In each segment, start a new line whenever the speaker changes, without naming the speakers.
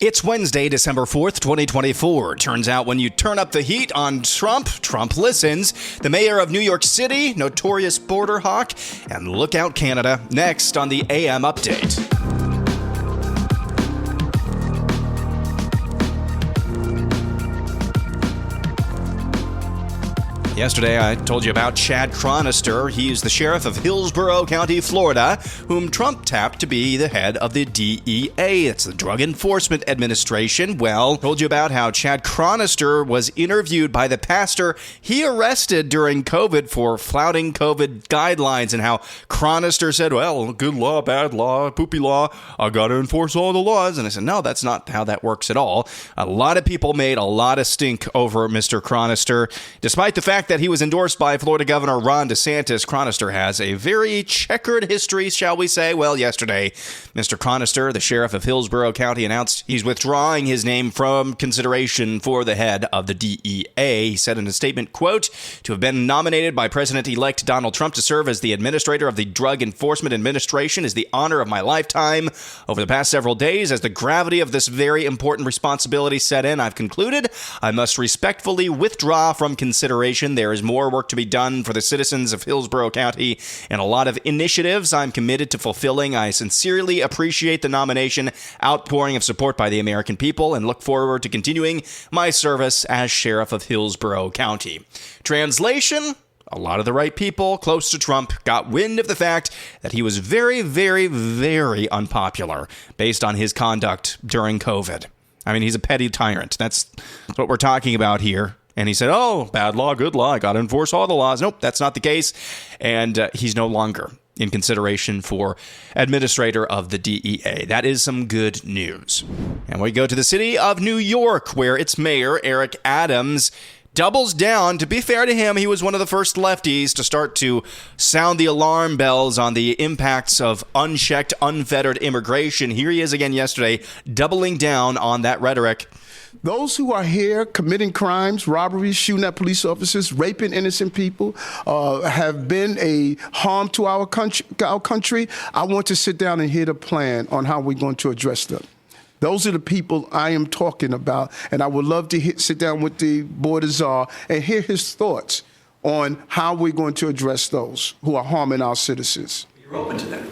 It's Wednesday, December 4th, 2024. Turns out when you turn up the heat on Trump listens. The mayor of New York City, notorious border hawk, and look out Canada. Next on the AM Update. Yesterday, I told you about Chad Cronister. He's the sheriff of Hillsborough County, Florida, whom Trump tapped to be the head of the DEA. It's the Drug Enforcement Administration. Well, told you about how Chad Cronister was interviewed by the pastor he arrested during COVID for flouting COVID guidelines, and how Cronister said, well, good law, bad law, poopy law, I got to enforce all the laws. And I said, no, that's not how that works at all. A lot of people made a lot of stink over Mr. Cronister, despite the fact that he was endorsed by Florida Governor Ron DeSantis. Cronister has a very checkered history, shall we say. Well, yesterday, Mr. Cronister, the sheriff of Hillsborough County, announced he's withdrawing his name from consideration for the head of the DEA. He said in a statement, quote, to have been nominated by President-elect Donald Trump to serve as the administrator of the Drug Enforcement Administration is the honor of my lifetime. Over the past several days, as the gravity of this very important responsibility set in, I've concluded I must respectfully withdraw from consideration. There is more work to be done for the citizens of Hillsborough County and a lot of initiatives I'm committed to fulfilling. I sincerely appreciate the nomination, outpouring of support by the American people, and look forward to continuing my service as sheriff of Hillsborough County. Translation: a lot of the right people close to Trump got wind of the fact that he was very, very, very unpopular based on his conduct during COVID. I mean, he's a petty tyrant. That's what we're talking about here. And he said, oh, bad law, good law, I got to enforce all the laws. Nope, that's not the case. And he's no longer in consideration for administrator of the DEA. That is some good news. And we go to the city of New York, where its mayor, Eric Adams, doubles down. To be fair to him, he was one of the first lefties to start to sound the alarm bells on the impacts of unchecked, unfettered immigration. Here he is again yesterday, doubling down on that rhetoric.
Those who are here committing crimes, robberies, shooting at police officers, raping innocent people, have been a harm to our country. I want to sit down and hear the plan on how we're going to address them. Those are the people I am talking about, and I would love to sit down with the Board of Czar and hear his thoughts on how we're going to address those who are harming our citizens.
You're open to that?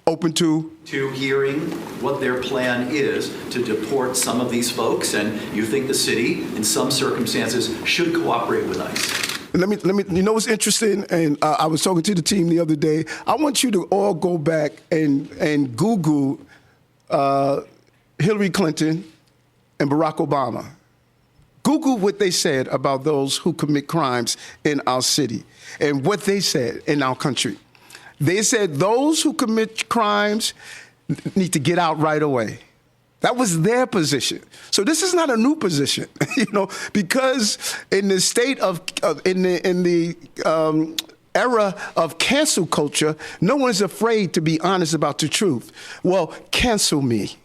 Open to
hearing what their plan is to deport some of these folks, and you think the city, in some circumstances, should cooperate with ICE.
Let me. You know what's interesting? And I was talking to the team the other day. I want you to all go back and Google Hillary Clinton and Barack Obama. Google what they said about those who commit crimes in our city and what they said in our country. They said those who commit crimes need to get out right away. That was their position. So this is not a new position, because in the state in the era of cancel culture, no one's afraid to be honest about the truth. Well, cancel me,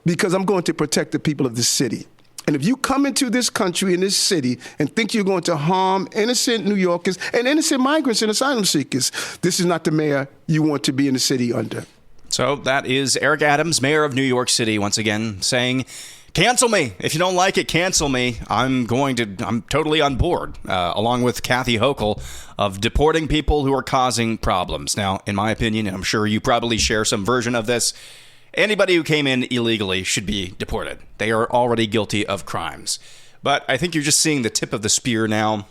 because I'm going to protect the people of this city. And if you come into this country, in this city, and think you're going to harm innocent New Yorkers and innocent migrants and asylum seekers, this is not the mayor you want to be in the city under.
So that is Eric Adams, mayor of New York City, once again saying, cancel me. If you don't like it, cancel me. I'm totally on board, along with Kathy Hochul, of deporting people who are causing problems. Now, in my opinion, and I'm sure you probably share some version of this, anybody who came in illegally should be deported. They are already guilty of crimes. But I think you're just seeing the tip of the spear now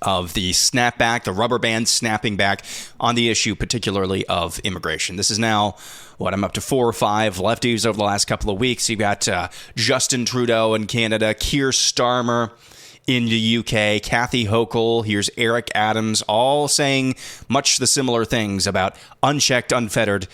of the snapback, the rubber band snapping back on the issue, particularly of immigration. This is now, I'm up to 4 or 5 lefties over the last couple of weeks. You've got Justin Trudeau in Canada, Keir Starmer in the UK, Kathy Hochul, here's Eric Adams, all saying much the similar things about unchecked, unfettered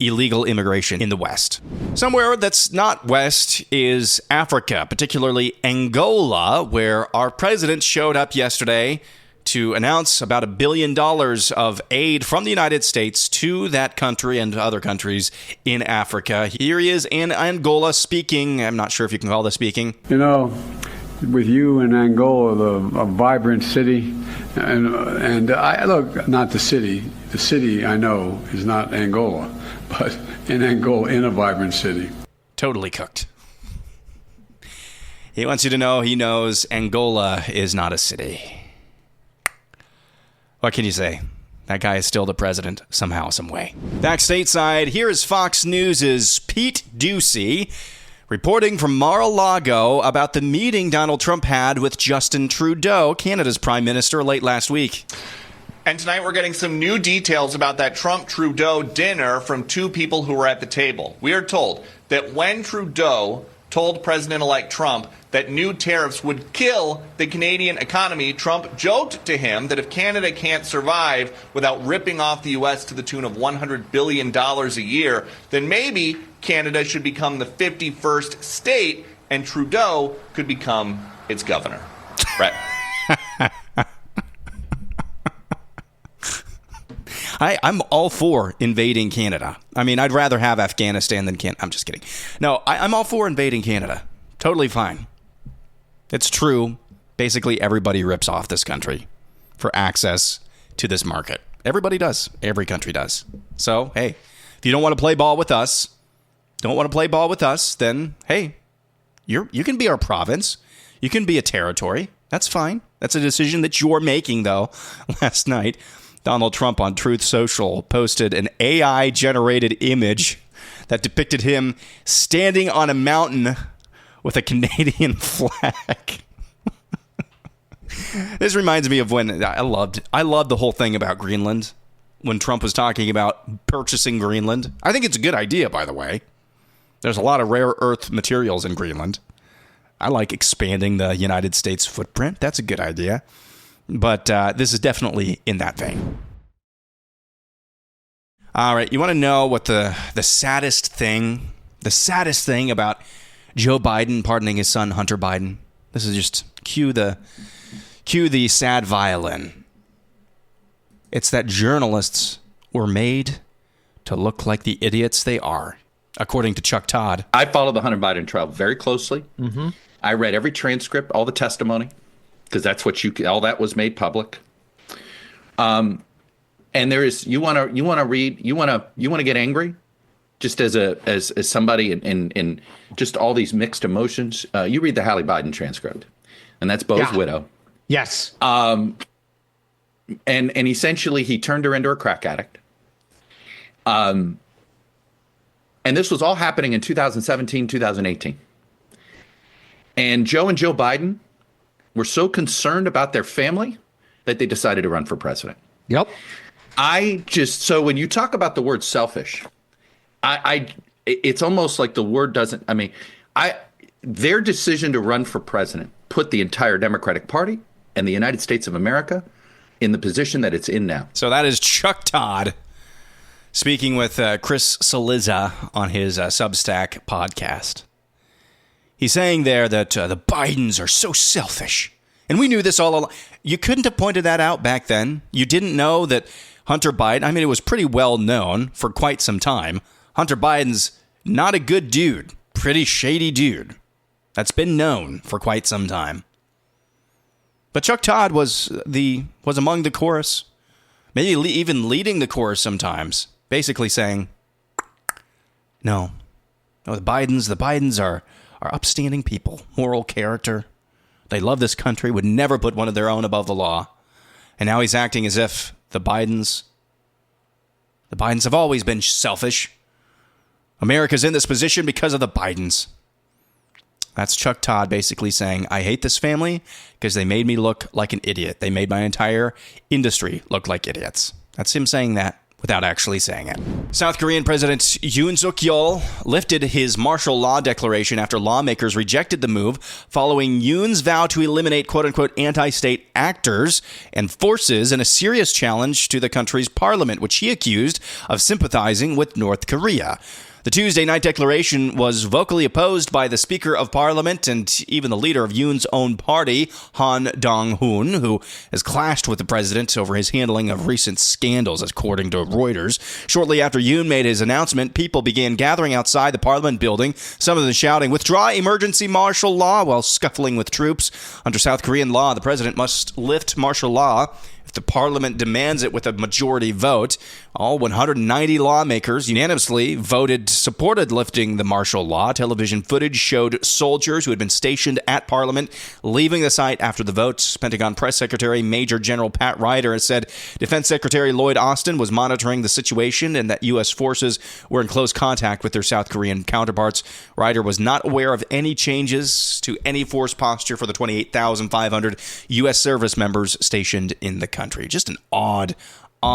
illegal immigration in the West. Somewhere that's not West is Africa, particularly Angola, where our president showed up yesterday to announce about $1 billion of aid from the United States to that country and to other countries in Africa. Here he is in Angola speaking. I'm not sure if you can call this speaking.
With you in Angola, a vibrant city, and I look, not the city. The city I know is not Angola, but in Angola, in a vibrant city.
Totally cooked. He wants you to know he knows Angola is not a city. What can you say? That guy is still the president somehow, some way. Back stateside, here is Fox News' Pete Ducey reporting from Mar-a-Lago about the meeting Donald Trump had with Justin Trudeau, Canada's prime minister, late last week.
And tonight we're getting some new details about that Trump-Trudeau dinner from two people who were at the table. We are told that when Trudeau told President-elect Trump that new tariffs would kill the Canadian economy, Trump joked to him that if Canada can't survive without ripping off the U.S. to the tune of $100 billion a year, then maybe Canada should become the 51st state and Trudeau could become its governor. Brett.
I'm all for invading Canada. I mean, I'd rather have Afghanistan than Canada. I'm just kidding. No, I'm all for invading Canada. Totally fine. It's true. Basically, everybody rips off this country for access to this market. Everybody does. Every country does. So, hey, if you don't want to play ball with us, then, hey, you can be our province. You can be a territory. That's fine. That's a decision that you're making, though. Last night, Donald Trump on Truth Social posted an AI-generated image that depicted him standing on a mountain with a Canadian flag. This reminds me of when I loved the whole thing about Greenland, when Trump was talking about purchasing Greenland. I think it's a good idea, by the way. There's a lot of rare earth materials in Greenland. I like expanding the United States footprint. That's a good idea. But this is definitely in that vein. All right, you want to know what the saddest thing about Joe Biden pardoning his son Hunter Biden? This is just cue the sad violin. It's that journalists were made to look like the idiots they are, according to Chuck Todd.
I follow the Hunter Biden trial very closely. Mm-hmm. I read every transcript, all the testimony, because that's what all that was made public. And there is you want to get angry, just as somebody in just all these mixed emotions. You read the Hallie Biden transcript, and that's Bo's widow.
Yes.
And essentially he turned her into a crack addict. And this was all happening in 2017, 2018. And Joe Biden were so concerned about their family that they decided to run for president.
Yep.
So when you talk about the word selfish, it's almost like the word doesn't, their decision to run for president put the entire Democratic Party and the United States of America in the position that it's in now.
So that is Chuck Todd speaking with Chris Cillizza on his Substack podcast. He's saying there that the Bidens are so selfish. And we knew this all along. You couldn't have pointed that out back then. You didn't know that Hunter Biden, it was pretty well known for quite some time. Hunter Biden's not a good dude. Pretty shady dude. That's been known for quite some time. But Chuck Todd was among the chorus. Maybe even leading the chorus sometimes. Basically saying, no, the Bidens are upstanding people, moral character. They love this country, would never put one of their own above the law. And now he's acting as if the Bidens have always been selfish. America's in this position because of the Bidens. That's Chuck Todd basically saying, I hate this family because they made me look like an idiot. They made my entire industry look like idiots. That's him saying that without actually saying it. South Korean President Yoon Suk-yeol lifted his martial law declaration after lawmakers rejected the move following Yoon's vow to eliminate quote-unquote anti-state actors and forces in a serious challenge to the country's parliament, which he accused of sympathizing with North Korea. The Tuesday night declaration was vocally opposed by the Speaker of Parliament and even the leader of Yoon's own party, Han Dong-hoon, who has clashed with the president over his handling of recent scandals, according to Reuters. Shortly after Yoon made his announcement, people began gathering outside the Parliament building, some of them shouting, "Withdraw emergency martial law," while scuffling with troops. Under South Korean law, the president must lift martial law if the parliament demands it with a majority vote. All 190 lawmakers unanimously supported lifting the martial law. Television footage showed soldiers who had been stationed at Parliament leaving the site after the vote. Pentagon Press Secretary Major General Pat Ryder has said Defense Secretary Lloyd Austin was monitoring the situation and that U.S. forces were in close contact with their South Korean counterparts. Ryder was not aware of any changes to any force posture for the 28,500 U.S. service members stationed in the country. Just an odd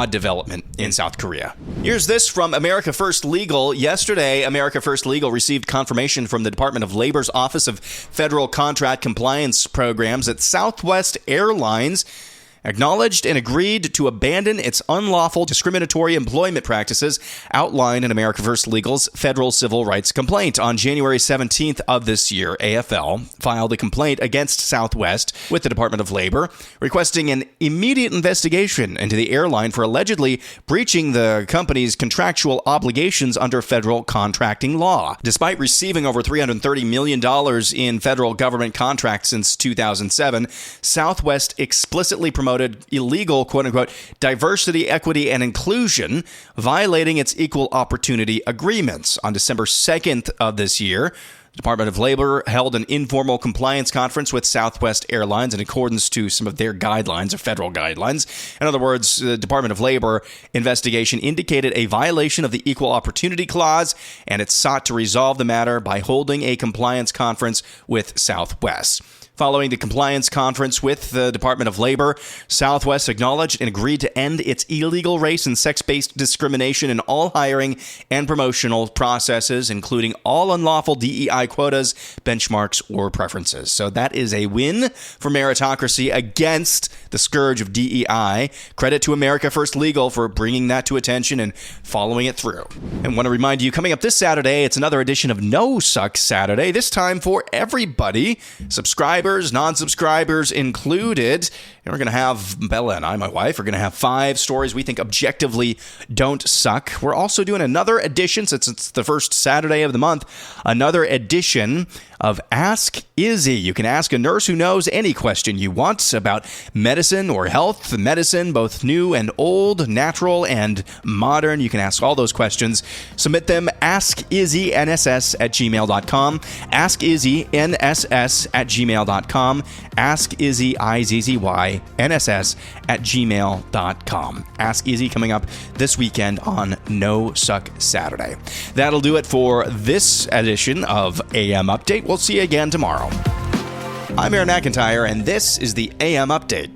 development in South Korea. Here's this from America First Legal. Yesterday, America First Legal received confirmation from the Department of Labor's Office of Federal Contract Compliance Programs that Southwest Airlines acknowledged and agreed to abandon its unlawful discriminatory employment practices outlined in America First Legal's federal civil rights complaint. On January 17th of this year, AFL filed a complaint against Southwest with the Department of Labor, requesting an immediate investigation into the airline for allegedly breaching the company's contractual obligations under federal contracting law. Despite receiving over $330 million in federal government contracts since 2007, Southwest explicitly promoted illegal, quote-unquote, diversity, equity, and inclusion, violating its equal opportunity agreements. On December 2nd of this year, the Department of Labor held an informal compliance conference with Southwest Airlines in accordance to some of their guidelines, or federal guidelines. In other words, the Department of Labor investigation indicated a violation of the Equal Opportunity Clause, and it sought to resolve the matter by holding a compliance conference with Southwest. Following the compliance conference with the Department of Labor, Southwest acknowledged and agreed to end its illegal race and sex-based discrimination in all hiring and promotional processes, including all unlawful DEI quotas, benchmarks, or preferences. So that is a win for meritocracy against the scourge of DEI. Credit to America First Legal for bringing that to attention and following it through. And want to remind you, coming up this Saturday, it's another edition of No Suck Saturday, this time for everybody. Subscribe, non-subscribers included. And we're going to have, Bella and I, my wife, are going to have 5 stories we think objectively don't suck. We're also doing another edition, since it's the first Saturday of the month, another edition of Ask Izzy. You can ask a nurse who knows any question you want about medicine or health, medicine, both new and old, natural and modern. You can ask all those questions. Submit them, askizzinss@gmail.com, askizzinss@gmail.com, askizzinss@gmail.com. Ask Izzy coming up this weekend on No Suck Saturday. That'll do it for this edition of AM Update. We'll see you again tomorrow. I'm Aaron McIntyre, and this is the AM Update.